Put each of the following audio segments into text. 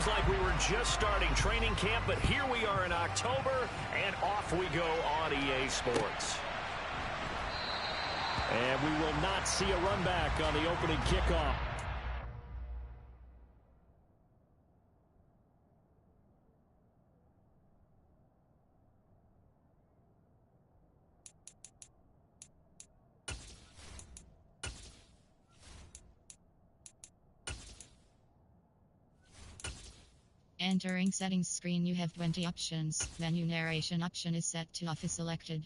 seems like we were just starting training camp, but here we are in October, and off we go on EA Sports. And we will not see a run back on the opening kickoff. Entering settings screen, you have 20 options. Menu narration option is set to off is selected.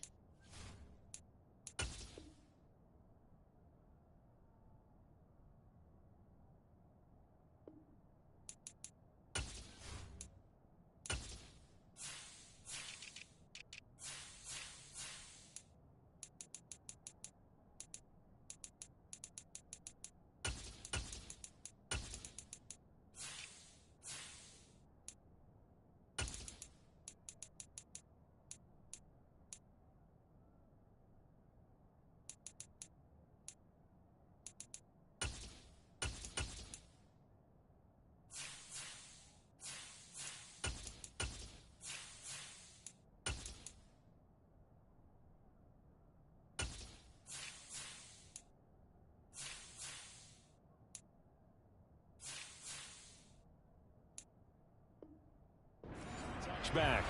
Back.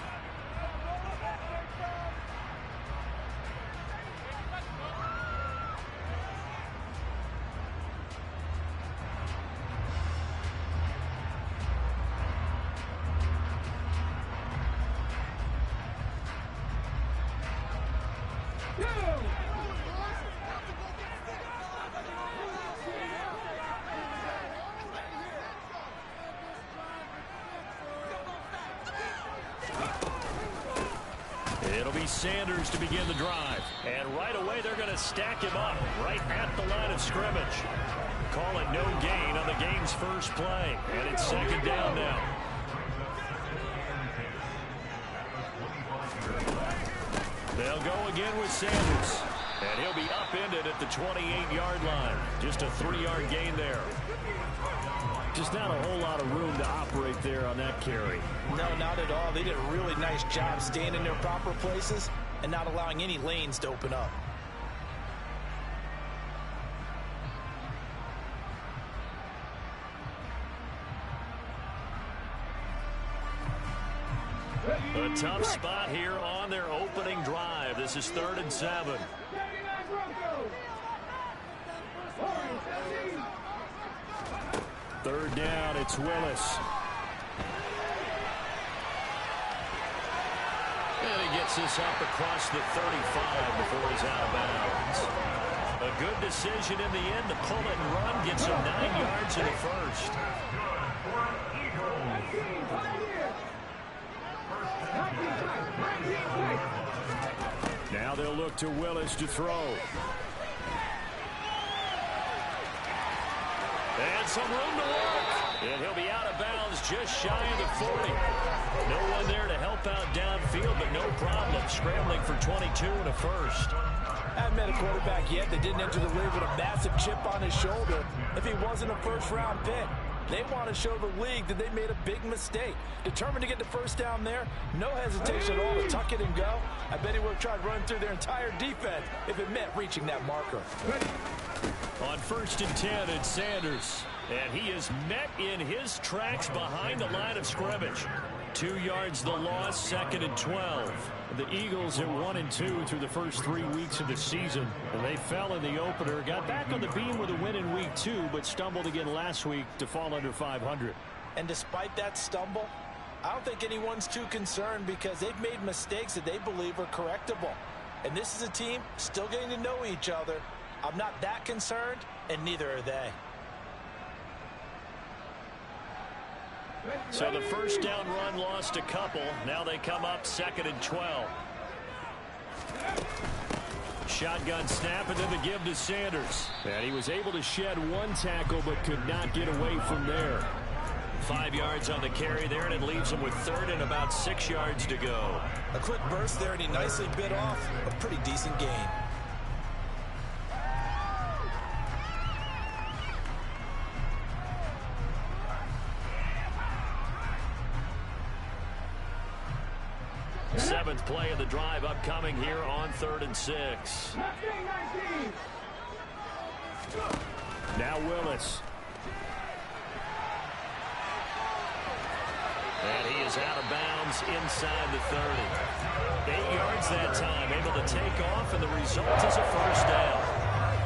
It'll be Sanders to begin the drive. And right away, they're going to stack him up right at the line of scrimmage. Call it no gain on the game's first play. And it's second down now. They'll go again with Sanders. And he'll be upended at the 28-yard line. Just a 3-yard gain there. Just not a whole lot of room to operate there on that carry. No, not at all. They did a really nice job staying in their proper places and not allowing any lanes to open up. A tough spot here on their opening drive. This is 3rd and 7. Third down, it's Willis. And he gets this up across the 35 before he's out of bounds. A good decision in the end to pull it and run. Gets him 9 yards in the first. Now they'll look to Willis to throw. And some room to work. And he'll be out of bounds just shy of the 40. No one there to help out downfield, but no problem. Scrambling for 22 and a first. I haven't met a quarterback yet that didn't enter the league with a massive chip on his shoulder if he wasn't a first-round pick. They want to show the league that they made a big mistake. Determined to get the first down there. No hesitation at all to tuck it and go. I bet he would have tried running through their entire defense if it meant reaching that marker. On 1st and 10, it's Sanders. And he is met in his tracks behind the line of scrimmage. 2 yards the loss, 2nd and 12. The Eagles at 1-2 through the first 3 weeks of the season. And they fell in the opener, got back on the beam with a win in week 2, but stumbled again last week to fall under 500. And despite that stumble, I don't think anyone's too concerned because they've made mistakes that they believe are correctable. And this is a team still getting to know each other. I'm not that concerned, and neither are they. So the first down run lost a couple. Now they come up 2nd and 12. Shotgun snap and then the give to Sanders. And he was able to shed 1 tackle but could not get away from there. 5 yards on the carry there, and it leaves him with 3rd and about 6 yards to go. A quick burst there, and he nicely bit off a pretty decent gain. Seventh play of the drive upcoming here on 3rd and 6. Now Willis. And he is out of bounds inside the 30. 8 yards that time, able to take off, and the result is a first down.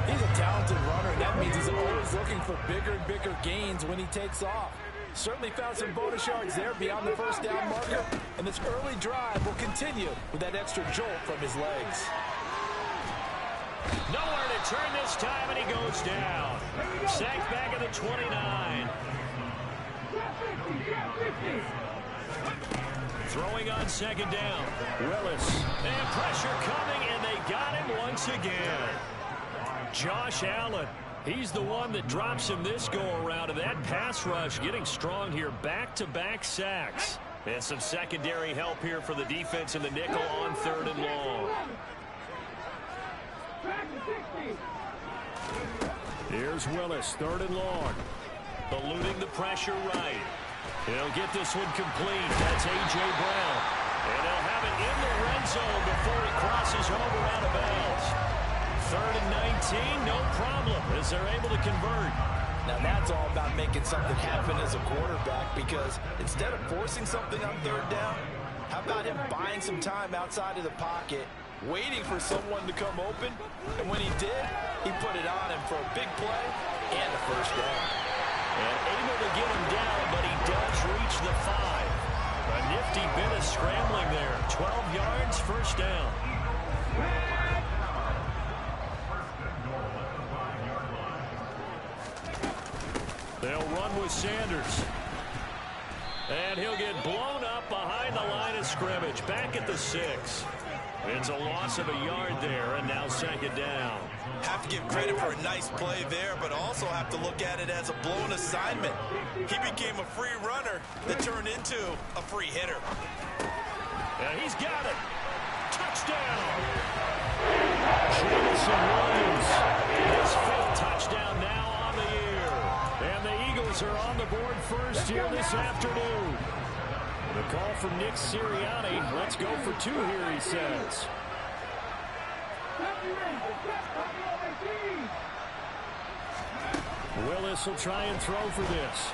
He's a talented runner, and that means he's always looking for bigger and bigger gains when he takes off. Certainly found some bonus yards there beyond the first down marker, and this early drive will continue with that extra jolt from his legs. Nowhere to turn this time, and he goes down. Sacked back at the 29. Throwing on 2nd down. Willis. And pressure coming, and they got him once again. Josh Allen. He's the one that drops him this go-around, and that pass rush getting strong here. Back-to-back sacks. And some secondary help here for the defense in the nickel on 3rd and long. Here's Willis, 3rd and long. Eluding the pressure right. He'll get this one complete. That's A.J. Brown. And he'll have it in the red zone before he crosses over out of bounds. 3rd and 19, no problem, as they're able to convert. Now that's all about making something happen as a quarterback, because instead of forcing something on 3rd down, how about him buying some time outside of the pocket, waiting for someone to come open, and when he did, he put it on him for a big play and a first down. And able to get him down, but he does reach the 5. A nifty bit of scrambling there. 12 yards, first down. They'll run with Sanders. And he'll get blown up behind the line of scrimmage. Back at the 6. It's a loss of a yard there, and now 2nd down. Have to give credit for a nice play there, but also have to look at it as a blown assignment. He became a free runner that turned into a free hitter. And he's got it. Touchdown. Jameson Williams. His 5th touchdown now on the year. And the Eagles are on the board first here this afternoon. The call from Nick Sirianni. Let's go for 2 here, he says. Willis will try and throw for this.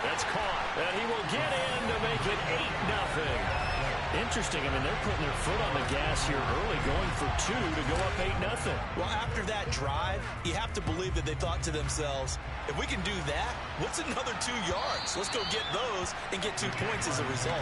That's caught. And he will get in to make it 8-0. Interesting. I mean, they're putting their foot on the gas here early, going for 2 to go up 8-0. Well, after that drive, you have to believe that they thought to themselves, if we can do that, what's another 2 yards? Let's go get those and get 2 points as a result.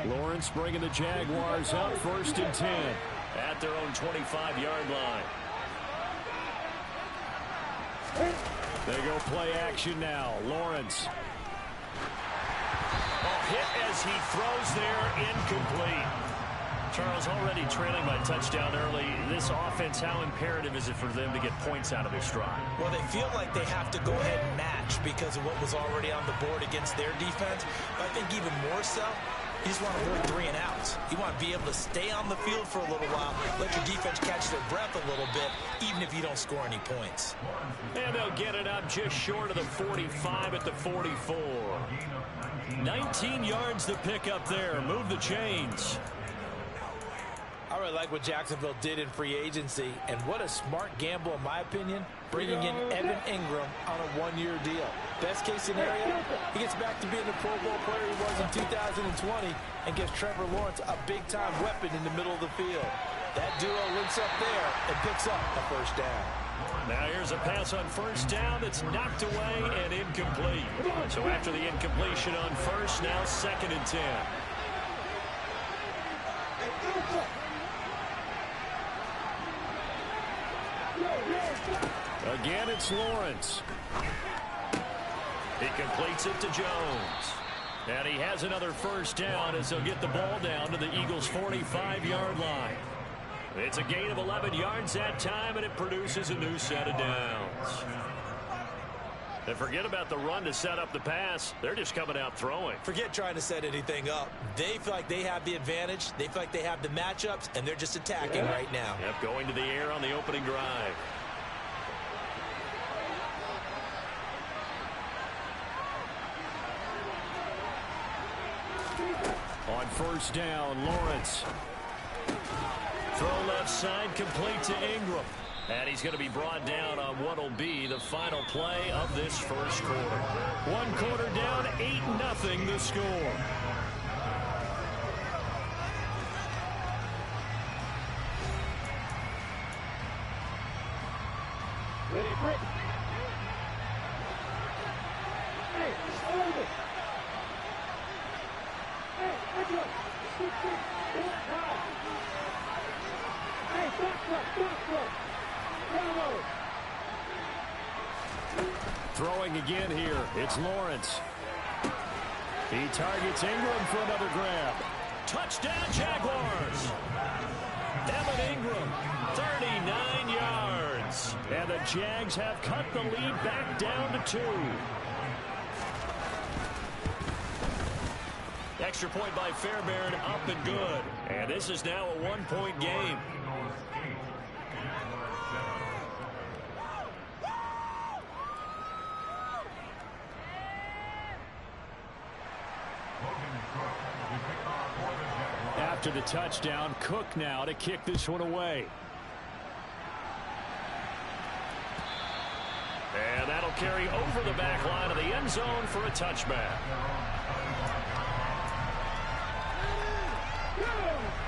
Lawrence bringing the Jaguars up 1st and 10 at their own 25-yard line. They go play action now. Lawrence. Hit as he throws there, incomplete. Charles, already trailing by touchdown early. This offense, how imperative is it for them to get points out of their stride? Well, they feel like they have to go ahead and match because of what was already on the board against their defense. But I think even more so, you just want to avoid 3 and outs. You want to be able to stay on the field for a little while, let your defense catch their breath a little bit, even if you don't score any points. And they'll get it up just short of the 45 at the 44. 19 yards to pick up there. Move the chains. I really like what Jacksonville did in free agency, and what a smart gamble, in my opinion, bringing in Evan Ingram on a 1-year deal. Best case scenario, he gets back to being the Pro Bowl player he was in 2020 and gives Trevor Lawrence a big-time weapon in the middle of the field. That duo links up there and picks up a first down. Now here's a pass on first down that's knocked away and incomplete. So after the incompletion on first, now 2nd and 10. Again, it's Lawrence. He completes it to Jones. And he has another first down as they'll get the ball down to the Eagles' 45-yard line. It's a gain of 11 yards that time, and it produces a new set of downs. And forget about the run to set up the pass. They're just coming out throwing. Forget trying to set anything up. They feel like they have the advantage. They feel like they have the matchups, and they're just attacking right now. Yep, going to the air on the opening drive. On first down, Lawrence. Throw left side, complete to Ingram. And he's going to be brought down on what will be the final play of this first quarter. 1 quarter down, 8-0 the score. Ready, Britt. Hey, hold it. Hey, let's go. Hey, stop. Throwing again here, it's Lawrence. He targets Ingram for another grab. Touchdown, Jaguars! Evan Ingram, 39 yards. And the Jags have cut the lead back down to 2. Extra point by Fairbairn, up and good. And this is now a 1-point game. After the touchdown, Cook now to kick this one away. And that'll carry over the back line of the end zone for a touchback.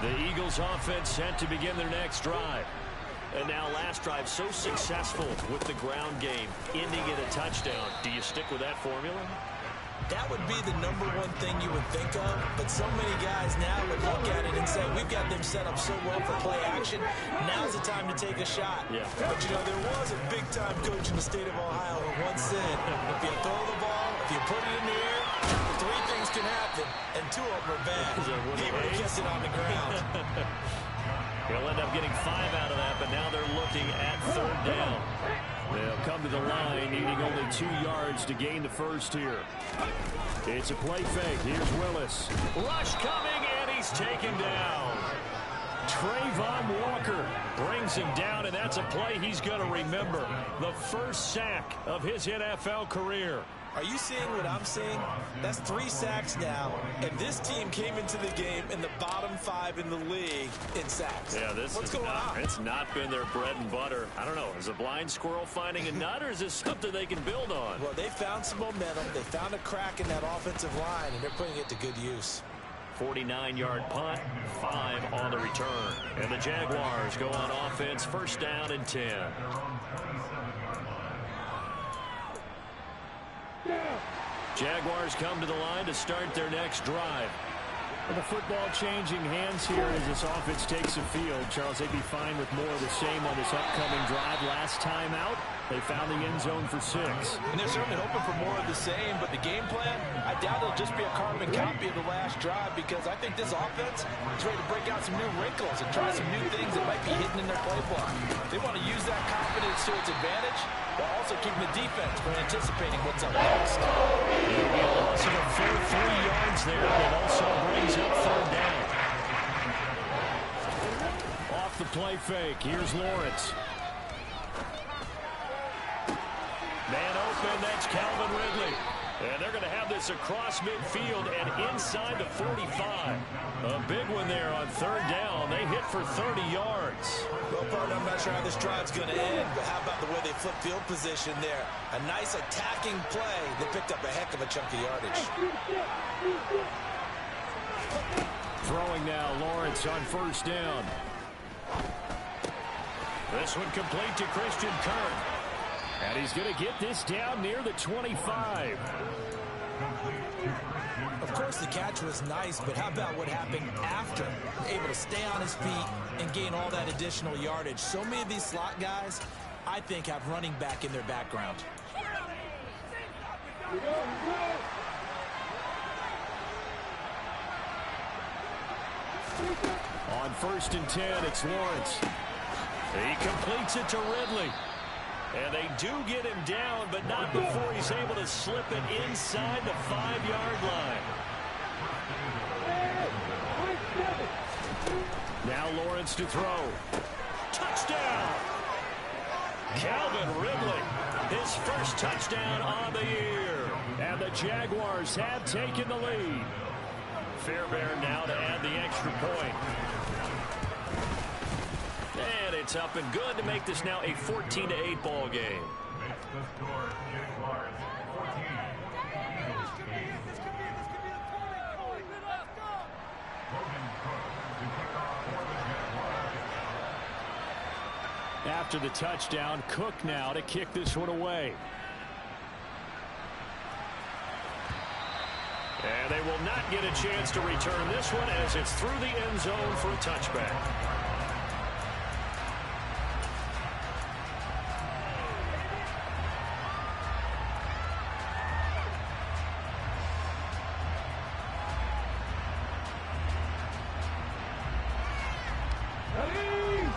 The Eagles offense set to begin their next drive. And now last drive so successful with the ground game, ending in a touchdown. Do you stick with that formula? That would be the #1 thing you would think of, but so many guys now would look at it and say, we've got them set up so well for play action, now's the time to take a shot. Yeah. But, you know, there was a big-time coach in the state of Ohio who once said, if you throw the ball, if you put it in the air, 3 things can happen, and 2 of them are bad. He would have kept it on the ground. He'll end up getting 5 out of that, but now they're looking at 3rd down. They'll come to the line, needing only 2 yards to gain the first here. It's a play fake. Here's Willis. Rush coming, and he's taken down. Trayvon Walker brings him down, and that's a play he's going to remember. The first sack of his NFL career. Are you seeing what I'm seeing? That's 3 sacks now, and this team came into the game in the bottom 5 in the league in sacks. Yeah, what's going on? It's not been their bread and butter. I don't know. Is a blind squirrel finding a nut, or is this something they can build on? Well, they found some momentum. They found a crack in that offensive line, and they're putting it to good use. 49-yard punt, 5 on the return. And the Jaguars go on offense, first down and 10. Jaguars come to the line to start their next drive. And the football changing hands here as this offense takes the field. Charles, they'd be fine with more of the same on this upcoming drive. Last time out, they found the end zone for 6. And they're certainly hoping for more of the same, but the game plan, I doubt it'll just be a carbon copy of the last drive, because I think this offense is ready to break out some new wrinkles and try some new things that might be hidden in their playbook. They want to use that confidence to its advantage, while also keeping the defense from anticipating what's up next. It'll be a loss of a full 3 yards there, that also brings up 3rd down. Off the play fake, here's Lawrence. Man open, that's Calvin Ridley. And they're going to have this across midfield and inside the 45. A big one there on 3rd down. They hit for 30 yards. Well, partner, I'm not sure how this drive's going to end, but how about the way they flip field position there? A nice attacking play. They picked up a heck of a chunk of yardage. Throwing now, Lawrence on first down. This one complete to Christian Kirk. And he's going to get this down near the 25. Of course, the catch was nice, but how about what happened after? Able to stay on his feet and gain all that additional yardage. So many of these slot guys, I think, have running back in their background. On 1st and 10, it's Lawrence. He completes it to Ridley. And they do get him down, but not before he's able to slip it inside the 5-yard line. Now Lawrence to throw. Touchdown! Calvin Ridley, his first touchdown on the year. And the Jaguars have taken the lead. Fairbairn now to add the extra point. And it's up and good to make this now a 14-8 ball game. After the touchdown, Cook now to kick this one away. And they will not get a chance to return this one as it's through the end zone for a touchback.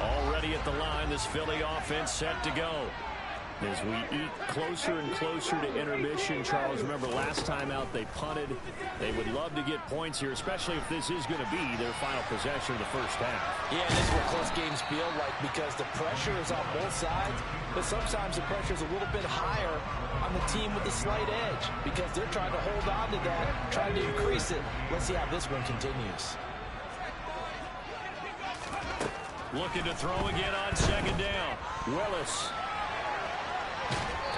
Already at the line, this Philly offense set to go. As we eat closer and closer to intermission, Charles, remember last time out they punted. They would love to get points here, especially if this is going to be their final possession of the first half. Yeah, and this is what close games feel like because the pressure is on both sides, but sometimes the pressure is a little bit higher on the team with the slight edge because they're trying to hold on to that, trying to increase it. Let's see how this one continues. Looking to throw again on 2nd down. Willis.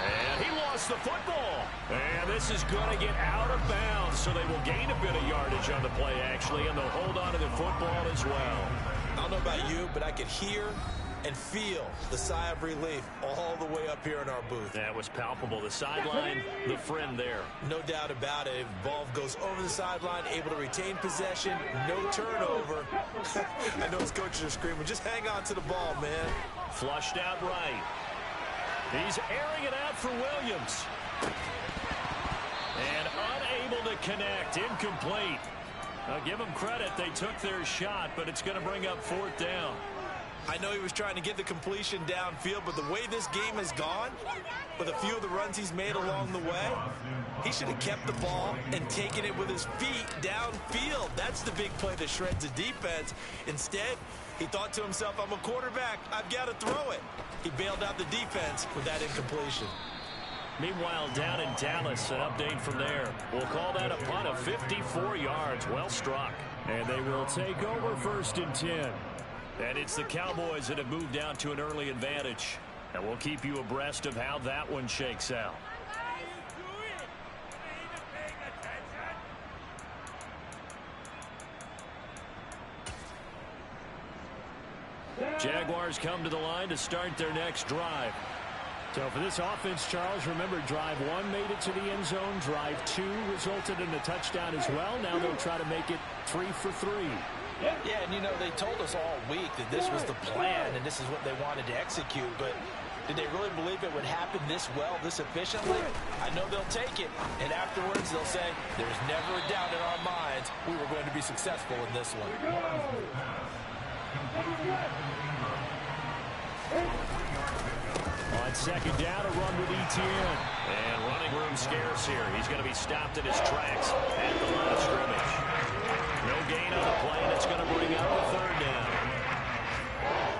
And he lost the football. And this is going to get out of bounds, so they will gain a bit of yardage on the play, actually, and they'll hold on to the football as well. I don't know about you, but I could hear and feel the sigh of relief all the way up here in our booth. That was palpable. The sideline, the friend there. No doubt about it. Ball goes over the sideline, able to retain possession, no turnover. I know his coaches are screaming, just hang on to the ball, man. Flushed out right. He's airing it out for Williams. And unable to connect. Incomplete. I'll give them credit. They took their shot, but it's going to bring up 4th down. I know he was trying to get the completion downfield, but the way this game has gone, with a few of the runs he's made along the way, he should have kept the ball and taken it with his feet downfield. That's the big play that shreds the defense. Instead, he thought to himself, I'm a quarterback. I've got to throw it. He bailed out the defense with that incompletion. Meanwhile, down in Dallas, an update from there. We'll call that a punt of 54 yards. Well struck. And they will take over 1st and 10. And it's the Cowboys that have moved down to an early advantage. And we'll keep you abreast of how that one shakes out. Jaguars come to the line to start their next drive. So for this offense, Charles, remember drive 1 made it to the end zone. Drive 2 resulted in a touchdown as well. Now they'll try to make it 3 for 3. Yeah, and you know, they told us all week that this was the plan and this is what they wanted to execute, but did they really believe it would happen this well, this efficiently? I know they'll take it, and afterwards they'll say, there's never a doubt in our minds we were going to be successful in this one. On 2nd down, a run with Etienne. And running room scarce here. He's going to be stopped in his tracks at the line of scrimmage. No gain on the play, and it's going to bring up a 3rd down.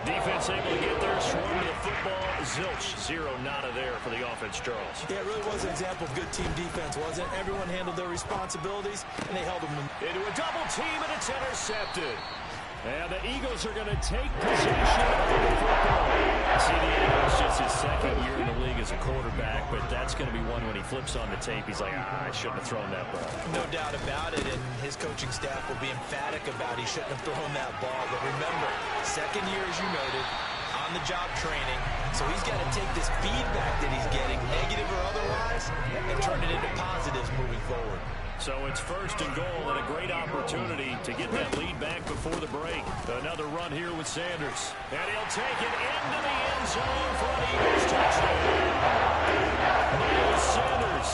Defense able to get there, swarm to the football. Zilch, 0 nada there for the offense, Charles. Yeah, it really was an example of good team defense, wasn't it? Everyone handled their responsibilities, and they held them into a double team, and it's intercepted. And the Eagles are going to take possession of the football. See, the Eagles just his 2nd year in the league as a quarterback, but that's going to be one when he flips on the tape. He's like, I shouldn't have thrown that ball. No doubt about it, and his coaching staff will be emphatic about he shouldn't have thrown that ball. But remember, 2nd year, as you noted, on-the-job training. So he's got to take this feedback that he's getting, negative or otherwise, and turn it into positives moving forward. So it's 1st and goal and a great opportunity to get that lead back before the break. Another run here with Sanders. And he'll take it into the end zone for an Eagles touchdown. Miles Sanders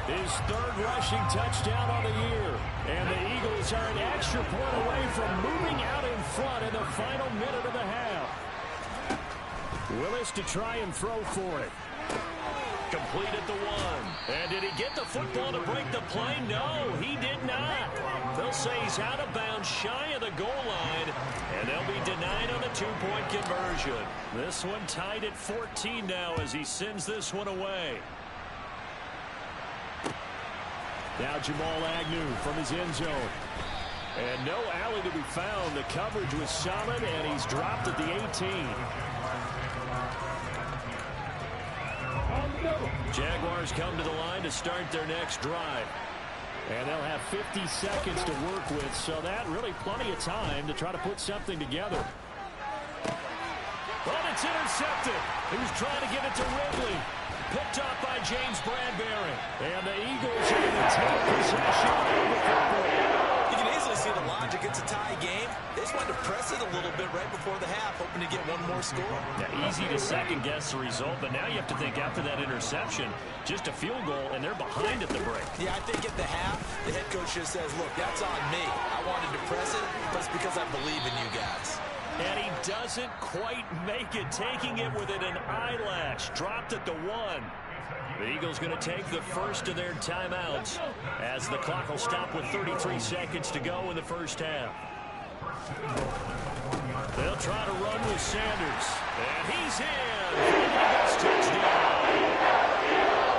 His third rushing touchdown on the year. And the Eagles are an extra point away from moving out in front in the final minute of the half. Willis to try and throw for it. Complete at the 1. And did he get the football to break the play? No, he did not. They'll say he's out of bounds shy of the goal line, and they'll be denied on the two-point conversion. This one tied at 14 now as he sends this one away. Now Jamal Agnew from his end zone. And no alley to be found. The coverage was solid, and he's dropped at the 18. Jaguars come to the line to start their next drive. And they'll have 50 seconds to work with, so that really plenty of time to try to put something together. But it's intercepted. He was trying to get it to Ridley. Picked up by James Bradbury. And the Eagles are going to take possession of the football. You can easily see the logic. It's a tie game. They just wanted to press it a little bit right before the half, hoping to get one more score. Yeah, easy to second-guess the result, but now you have to think after that interception, just a field goal, and they're behind at the break. Yeah, I think at the half, the head coach just says, look, that's on me. I wanted to press it, but it's because I believe in you guys. And he doesn't quite make it, taking it within an eyelash. Dropped at the 1. The Eagles going to take the first of their timeouts as the clock will stop with 33 seconds to go in the first half. They'll try to run with Sanders. And he's in. Eagles touchdown.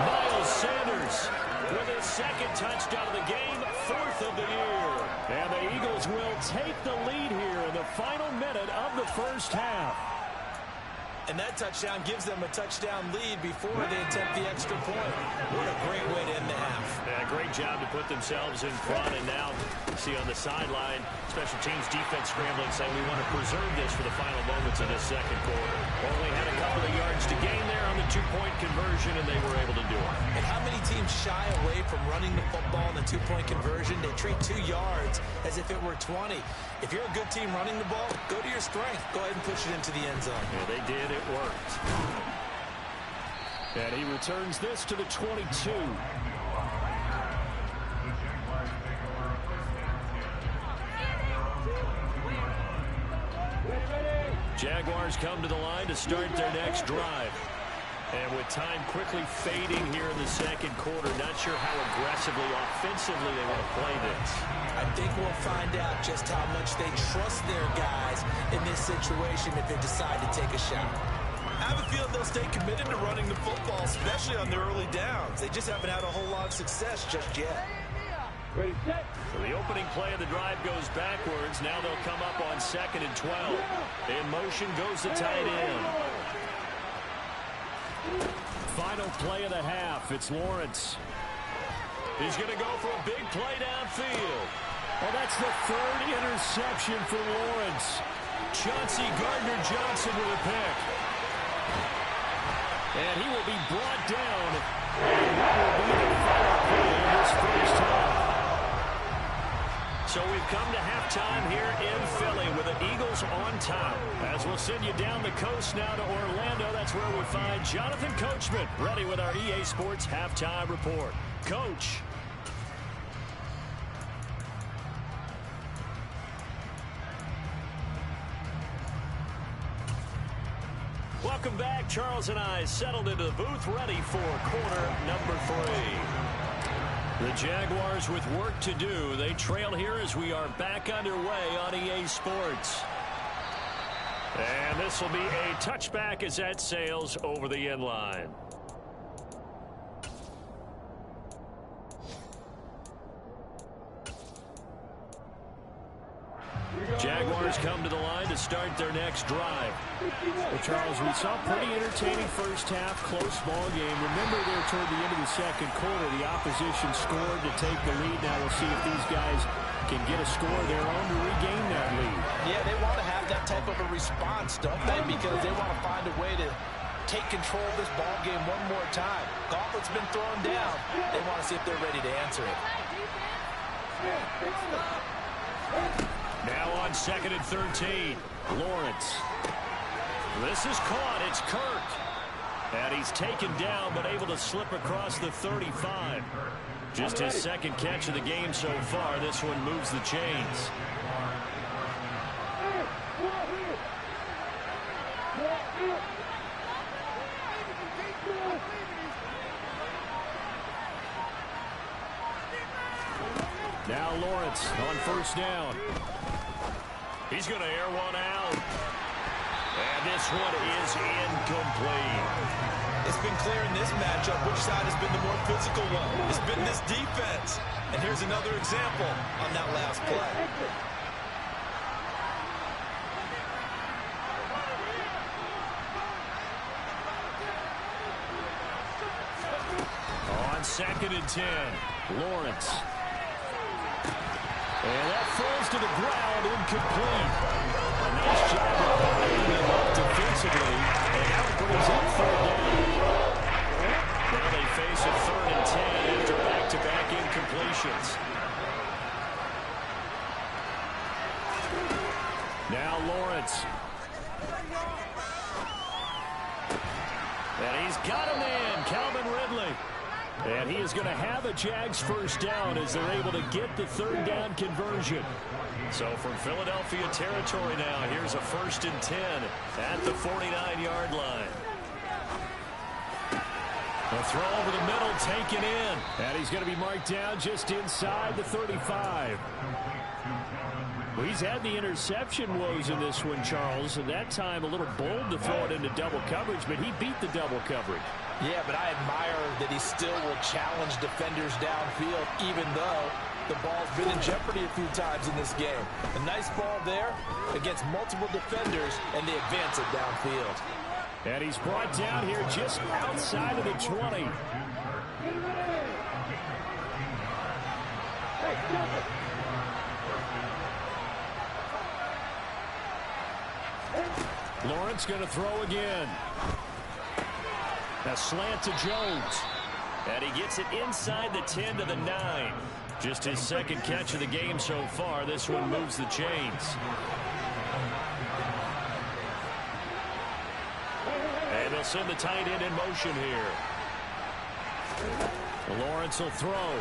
Miles Sanders with his second touchdown of the game, 4th of the year. And the Eagles will take the lead here in the final minute of the first half. And that touchdown gives them a touchdown lead before they attempt the extra point. What a great way to end the half. Yeah, great job to put themselves in front. And now, see on the sideline, special teams defense scrambling, saying we want to preserve this for the final moments of this second quarter. Only had a couple of yards to gain there on the two-point conversion, and they were able to do it. And how many teams shy away from running the football in the two-point conversion? They treat 2 yards as if it were 20. If you're a good team running the ball, go to your strength. Go ahead and push it into the end zone. Yeah, they did. It worked. And he returns this to the 22. Jaguars come to the line to start their next drive. And with time quickly fading here in the second quarter, not sure how aggressively, offensively they want to play this. I think we'll find out just how much they trust their guys in this situation if they decide to take a shot. I have a feeling they'll stay committed to running the football, especially on their early downs. They just haven't had a whole lot of success just yet. Ready, set. So the opening play of the drive goes backwards. Now they'll come up on 2nd and 12. In motion goes the tight end. Final play of the half. It's Lawrence. He's going to go for a big play downfield. Well, that's the 3rd interception for Lawrence. Chauncey Gardner-Johnson with a pick. And he will be brought down. And that will be the final play of this first half. So we've come to halftime here in Philly with the Eagles on top. As we'll send you down the coast now to Orlando, that's where we find Jonathan Coachman ready with our EA Sports Halftime Report. Coach. Welcome back. Charles and I settled into the booth ready for quarter number 3. The Jaguars with work to do. They trail here as we are back underway on EA Sports. And this will be a touchback as that sails over the end line. Jaguars come to the line to start their next drive. Well, Charles, we saw a pretty entertaining first half, close ball game. Remember there toward the end of the second quarter, the opposition scored to take the lead. Now we'll see if these guys can get a score of their own to regain that lead. Yeah, they want to have that type of a response, don't they? Because they want to find a way to take control of this ball game one more time. Gauntlet's been thrown down. They want to see if they're ready to answer it. Now on 2nd and 13, Lawrence. This is caught. It's Kirk. And he's taken down, but able to slip across the 35. Just his second catch of the game so far. This one moves the chains. Now Lawrence on first down. He's going to air one out. And this one is incomplete. It's been clear in this matchup which side has been the more physical one. It's been this defense. And here's another example on that last play. On 2nd and 10, Lawrence. And that falls to the ground, incomplete. A nice job of holding them up defensively. And now it brings up 3rd down. Now they face a 3rd and 10 after back-to-back incompletions. Now Lawrence. And he's got a man, Calvin Ridley. And he is going to have a Jags first down as they're able to get the 3rd down conversion. So from Philadelphia territory now, here's a 1st and 10 at the 49-yard line. A throw over the middle, taken in. And he's going to be marked down just inside the 35. Well, he's had the interception woes in this one, Charles, and that time a little bold to throw it into double coverage, but he beat the double coverage. Yeah, but I admire that he still will challenge defenders downfield, even though the ball's been in jeopardy a few times in this game. A nice ball there against multiple defenders, and they advance it downfield. And he's brought down here just outside of the 20. Lawrence going to throw again. A slant to Jones. And he gets it inside the 10 to the 9. Just his second catch of the game so far. This one moves the chains. And they'll send the tight end in motion here. Lawrence will throw.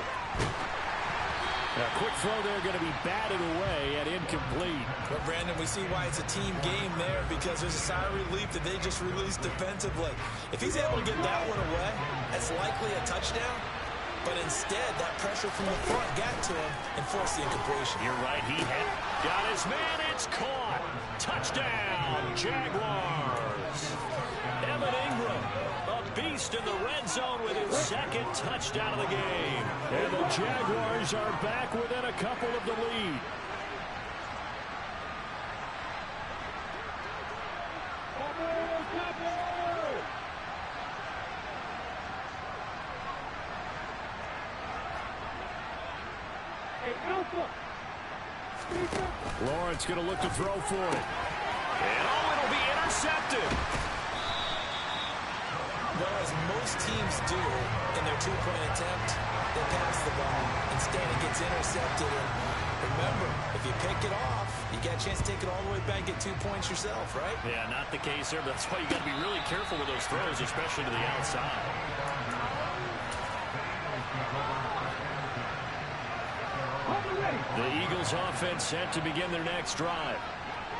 A quick throw there going to be batted away and incomplete. But, Brandon, we see why it's a team game there, because there's a sigh of relief that they just released defensively. If he's able to get that one away, that's likely a touchdown. But instead, that pressure from the front got to him and forced the incompletion. You're right. He had got his man. It's caught. Touchdown, Jaguars. Evan Ingram, a beast in the red zone with his second touchdown of the game. And the Jaguars are back within a couple of the lead. Lawrence going to look to throw for it. And it'll be intercepted. Well, as most teams do in their two-point attempt, they pass the ball. Instead, it gets intercepted. And remember, if you pick it off, you got a chance to take it all the way back and get 2 points yourself, right? Yeah, not the case there, but that's why you got to be really careful with those throws, especially to the outside. The Eagles offense set to begin their next drive.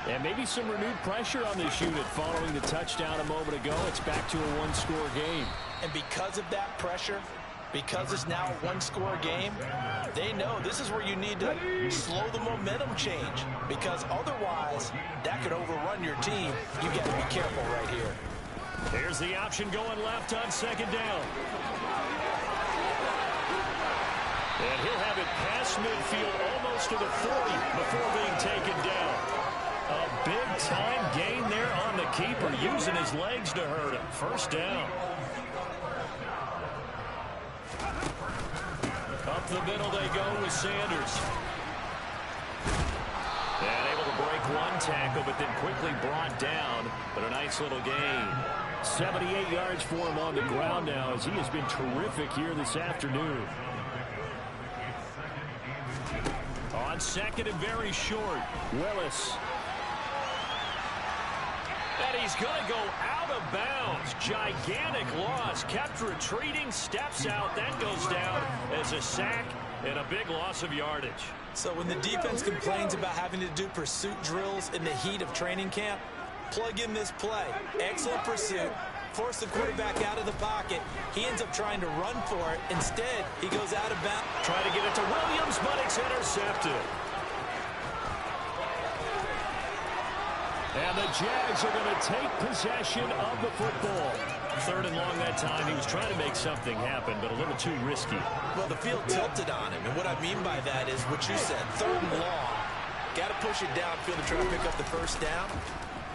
And maybe some renewed pressure on this unit following the touchdown a moment ago. It's back to a one-score game. And because of that pressure, because it's now a one-score game, they know this is where you need to slow the momentum change, because otherwise that could overrun your team. You've got to be careful right here. Here's the option going left on second down. And he'll have it past midfield almost to the 40 before being taken down. A big-time gain there on the keeper, using his legs to hurt him. First down. Up the middle they go with Sanders. And able to break one tackle, but then quickly brought down. But a nice little gain. 78 yards for him on the ground now, as he has been terrific here this afternoon. On second and very short, Willis. And he's going to go out of bounds gigantic loss. Kept retreating, steps out. That goes down as a sack and a big loss of yardage. So when the defense complains about having to do pursuit drills in the heat of training camp, plug in this play. Excellent pursuit. Force the quarterback out of the pocket. He ends up trying to run for it. Instead, he goes out of bounds. Try to get it to Williams, but it's intercepted. And the Jags are going to take possession of the football. 3rd and long that time. He was trying to make something happen, but a little too risky. Well, the field tilted on him. And what I mean by that is what you said. 3rd and long. Got to push it downfield to try to pick up the first down.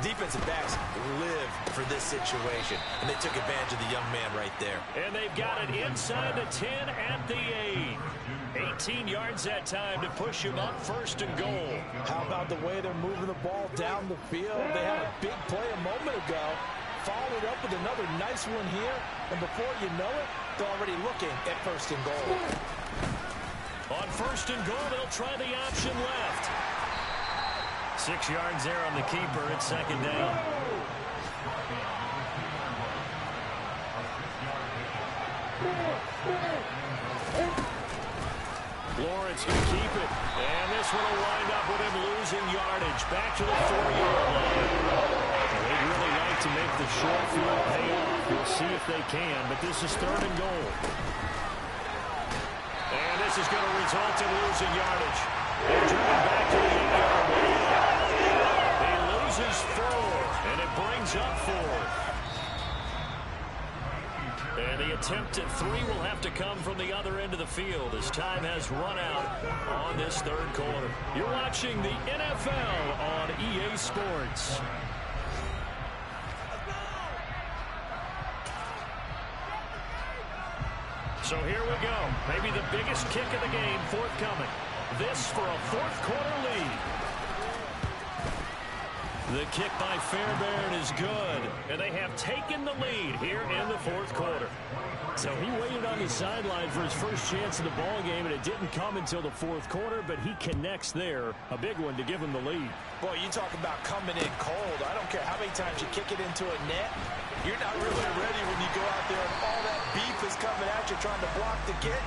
Defensive backs live for this situation, and they took advantage of the young man right there. And they've got it inside the 10 at the 8. 18 yards that time to push him up 1st and goal. How about the way they're moving the ball down the field? They had a big play a moment ago, followed up with another nice one here, and before you know it, they're already looking at 1st and goal. On 1st and goal, they'll try the option left. 6 yards there on the keeper at 2nd down. Lawrence can keep it. And this one will wind up with him losing yardage. Back to the 4-yard line. They'd really like to make the short field pay off. We'll see if they can, but this is 3rd and goal. And this is going to result in losing yardage. They're driven back to the 8-yard line. He loses 4, and it brings up 4. And the attempt at 3 will have to come from the other end of the field as time has run out on this 3rd quarter. You're watching the NFL on EA Sports. So here we go. Maybe the biggest kick of the game forthcoming. This for a 4th quarter lead. The kick by Fairbairn is good, and they have taken the lead here in the 4th quarter. So he waited on the sideline for his first chance of the ball game, and it didn't come until the 4th quarter, but he connects there. A big one to give him the lead. Boy, you talk about coming in cold. I don't care how many times you kick it into a net. You're not really ready when you go out there and all that beef is coming at you trying to block the kick.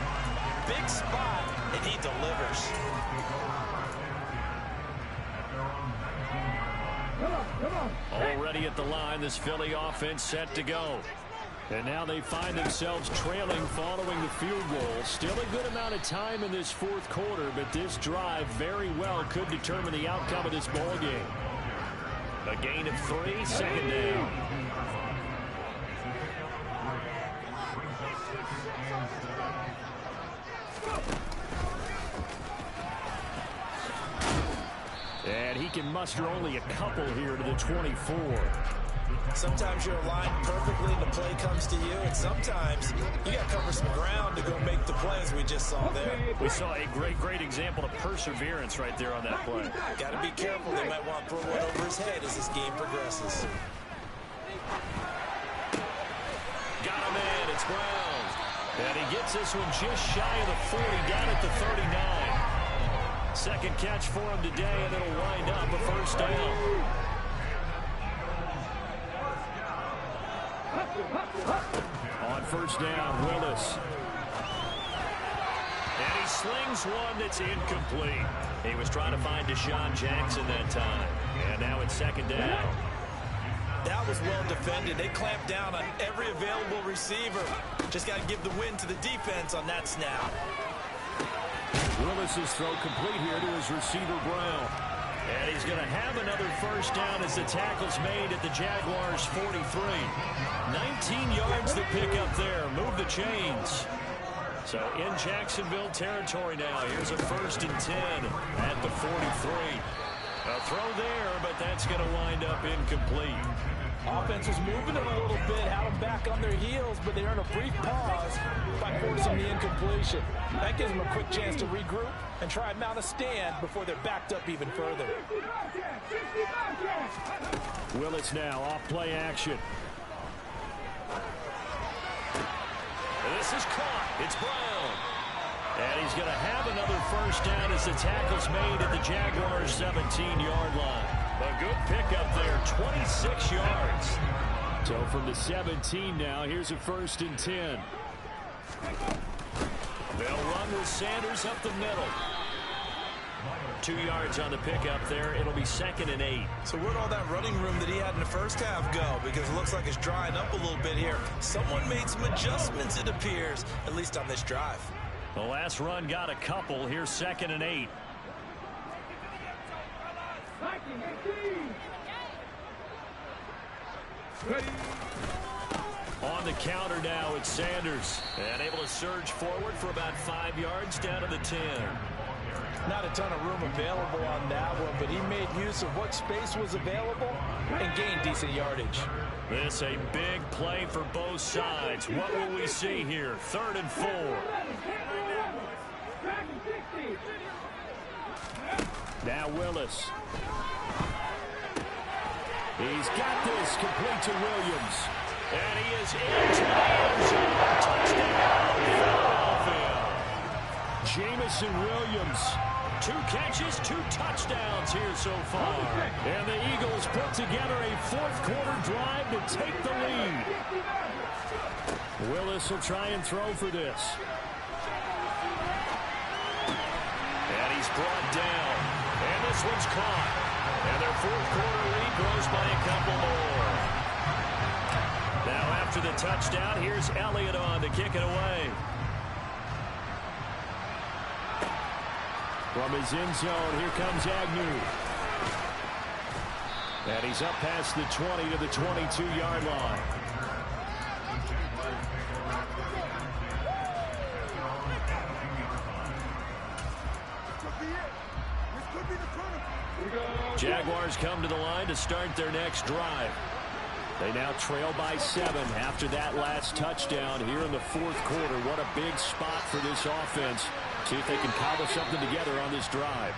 Big spot, and he delivers. Already at the line, this Philly offense set to go. And now they find themselves trailing following the field goal. Still a good amount of time in this 4th quarter, but this drive very well could determine the outcome of this ball game. A gain of 3, 2nd down. And he can muster only a couple here to the 24. Sometimes you're aligned perfectly and the play comes to you, and sometimes you got to cover some ground to go make the play, as we just saw there. We saw a great example of perseverance right there on that play. Got to be careful. They might want to throw one over his head as this game progresses. Got him in. It's Brown. And he gets this one just shy of the 40, down at the 39. 2nd catch for him today, and it'll wind up a 1st down. On 1st down, Willis. And he slings one that's incomplete. He was trying to find Deshaun Jackson that time. And now it's 2nd down. That was well defended. They clamped down on every available receiver. Just got to give the win to the defense on that snap. Willis's throw complete here to his receiver, Brown. And he's going to have another 1st down as the tackle's made at the Jaguars' 43. 19 yards to pick up there. Move the chains. So in Jacksonville territory now. Here's a 1st and 10 at the 43. A throw there, but that's going to wind up incomplete. Offense was moving them a little bit, had them back on their heels, but they earned a brief pause by forcing the incompletion. That gives them a quick chance to regroup and try and mount a stand before they're backed up even further. Willis now off play action. This is caught. It's Brown. And he's going to have another 1st down as the tackle's made at the Jaguars' 17-yard line. A good pickup there, 26 yards. So from the 17 now, here's a 1st and 10. They'll run with Sanders up the middle. 2 yards on the pickup there. It'll be 2nd and 8. So where'd all that running room that he had in the first half go? Because it looks like it's drying up a little bit here. Someone made some adjustments, it appears, at least on this drive. The last run got a couple. Here's 2nd and 8. On the counter now, it's Sanders. And able to surge forward for about 5 yards down to the 10. Not a ton of room available on that one, but he made use of what space was available and gained decent yardage. This a big play for both sides. What will we see here? 3rd and 4. Now Willis. He's got this complete to Williams. And he is into the end zone. Touchdown, Philadelphia. Jamison Williams. 2 catches, 2 touchdowns here so far. And the Eagles put together a 4th quarter drive to take the lead. Willis will try and throw for this. And he's brought down. And this one's caught. And their 4th quarter lead grows by a couple more. Now after the touchdown, here's Elliott on to kick it away. From his end zone, here comes Agnew. And he's up past the 20 to the 22-yard line. Jaguars come to the line to start their next drive. They now trail by 7 after that last touchdown here in the 4th quarter. What a big spot for this offense. See if they can cobble something together on this drive.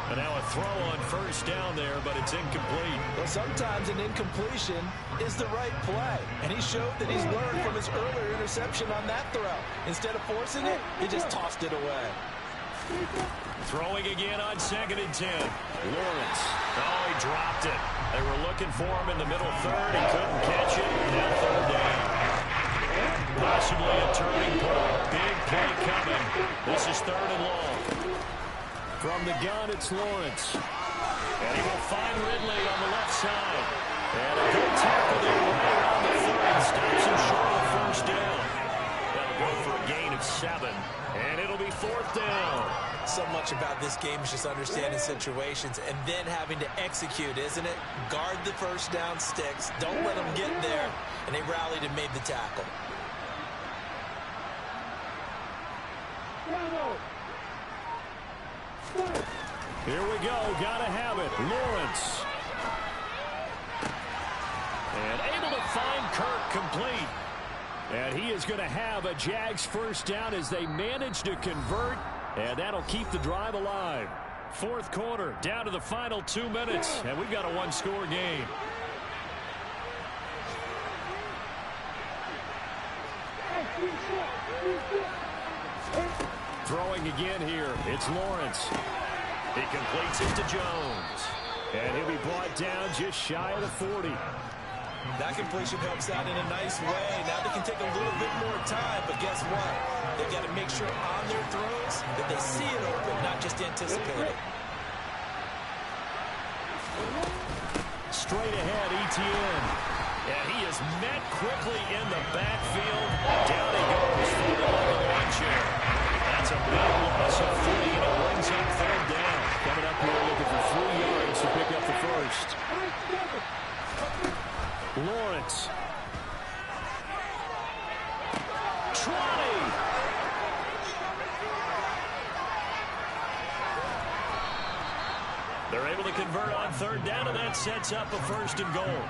And now a throw on 1st down there, but it's incomplete. Well, sometimes an incompletion is the right play. And he showed that he's learned from his earlier interception on that throw. Instead of forcing it, he just tossed it away. Throwing again on 2nd and 10. Lawrence. Oh, he dropped it. They were looking for him in the middle 3rd. He couldn't catch it. Now 3rd down. Possibly a turning point. Big play coming. This is 3rd and long. From the gun, it's Lawrence. And he will find Ridley on the left side. And a good tackle there right around the 30. Stops him short of the 1st down. That'll go for a gain of 7. And it'll be 4th down. So much about this game is just understanding situations and then having to execute, isn't it? Guard the 1st down sticks. Don't let them get there. And they rallied and made the tackle. Here we go. Gotta have it. Lawrence. And able to find Kirk complete. And he is going to have a Jags 1st down as they manage to convert. And that'll keep the drive alive. 4th quarter, down to the final 2 minutes. And we've got a 1-score game. Throwing again here. It's Lawrence. He completes it to Jones. And he'll be brought down just shy of the 40. That completion helps out in a nice way. Now they can take a little bit more time, but guess what? They've got to make sure on their throws that they see it open, not just anticipate it. Straight ahead, Etienne. And he is met quickly in the backfield. Down he goes for the line chair. That's a big loss of 3, and it brings up 3rd down. Coming up here looking for 3 yards to pick up the 1st. Lawrence. Trotty. They're able to convert on 3rd down, and that sets up a 1st and goal.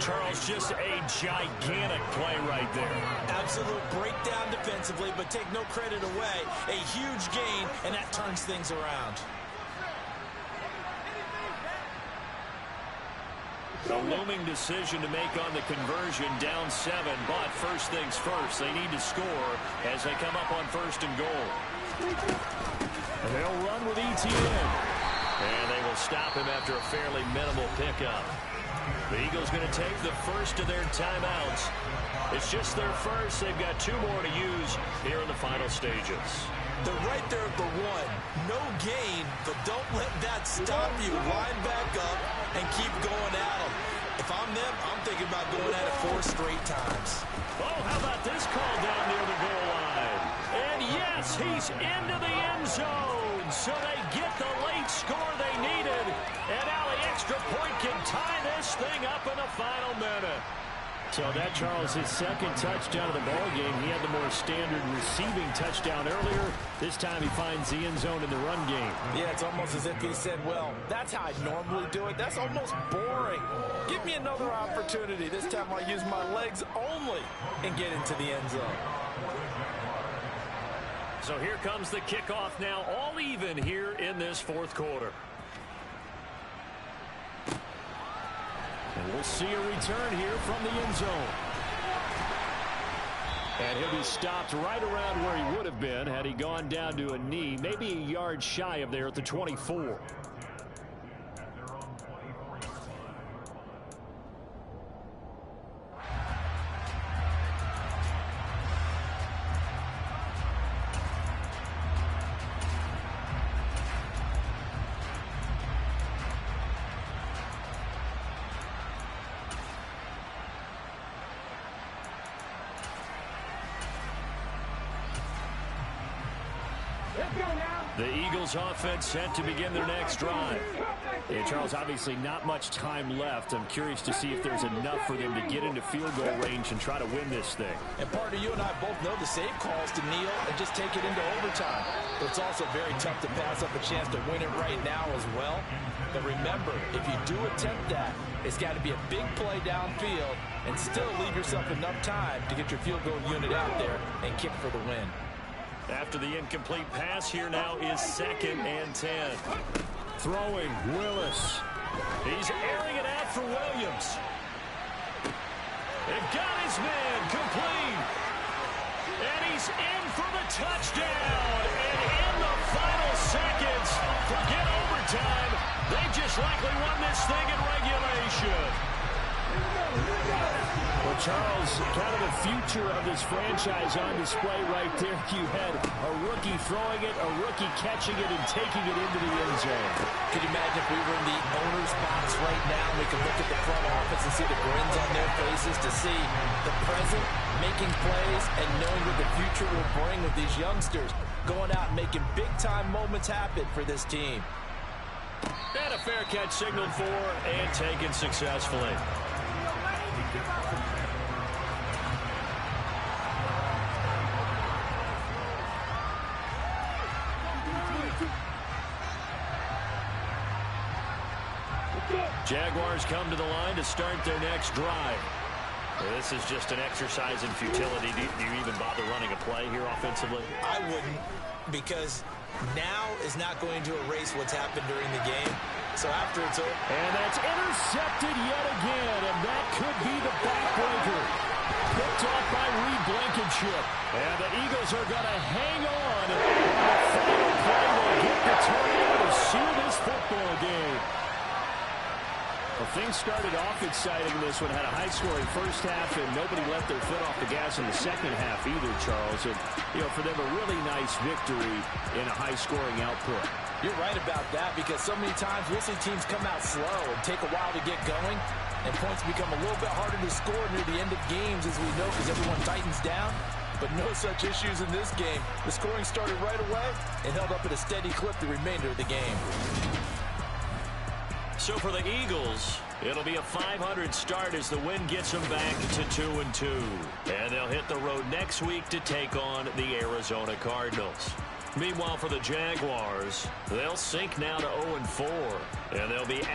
Charles, just a gigantic play right there. Absolute breakdown defensively, but take no credit away. A huge gain, and that turns things around. A looming decision to make on the conversion, down 7, but first things first, they need to score as they come up on 1st and goal. And they'll run with Etienne. And they will stop him after a fairly minimal pickup. The Eagles going to take the first of their timeouts. It's just their first. They've got 2 more to use here in the final stages. They're right there at the 1. No gain, but don't let that stop you. Line back up and keep going at them. If I'm them, I'm thinking about going at it 4 straight times. Oh, how about this call down near the goal line? And yes, he's into the end zone. So they get the late score they needed. And now the extra point can tie this thing up in the final minute. So that, Charles, his second touchdown of the ball game. He had the more standard receiving touchdown earlier. This time he finds the end zone in the run game. Yeah, it's almost as if he said, well, that's how I normally do it. That's almost boring. Give me another opportunity. This time I'll use my legs only and get into the end zone. So here comes the kickoff now, all even here in this 4th quarter. And we'll see a return here from the end zone. And he'll be stopped right around where he would have been had he gone down to a knee, maybe a yard shy of there at the 24. The Eagles offense set to begin their next drive. And Charles, obviously not much time left. I'm curious to see if there's enough for them to get into field goal range and try to win this thing. And partner, you and I both know the save calls to kneel and just take it into overtime. But it's also very tough to pass up a chance to win it right now as well. But remember, if you do attempt that, it's got to be a big play downfield and still leave yourself enough time to get your field goal unit out there and kick for the win. After the incomplete pass, here now is 2nd and 10. Throwing, Willis. He's airing it out for Williams. They've got his man complete. And he's in for the touchdown. And in the final seconds, forget overtime, they just likely won this thing in regulation. Well, Charles, kind of the future of this franchise on display right there. You had a rookie throwing it, a rookie catching it, and taking it into the end zone. Could you imagine if we were in the owner's box right now and we could look at the front office and see the grins on their faces, to see the present making plays and knowing what the future will bring with these youngsters going out and making big-time moments happen for this team. And a fair catch signaled for and taken successfully. Jaguars come to the line to start their next drive. This is just an exercise in futility. Do you even bother running a play here offensively? I wouldn't, because now is not going to erase what's happened during the game. So after it's over. And that's intercepted yet again, and that could be the backbreaker. Picked off by Reed Blankenship. And the Eagles are going to hang on. The final play will get the turnover to seal this football game. Well, things started off exciting in this one. Had a high-scoring first half, and nobody let their foot off the gas in the second half either, Charles. And, you know, for them, a really nice victory in a high-scoring output. You're right about that, because so many times we'll see teams come out slow and take a while to get going, and points become a little bit harder to score near the end of games, as we know, because everyone tightens down. But no such issues in this game. The scoring started right away and held up at a steady clip the remainder of the game. So for the Eagles, it'll be a .500 start as the win gets them back to 2-2. And they'll hit the road next week to take on the Arizona Cardinals. Meanwhile, for the Jaguars, they'll sink now to 0-4, and they'll be at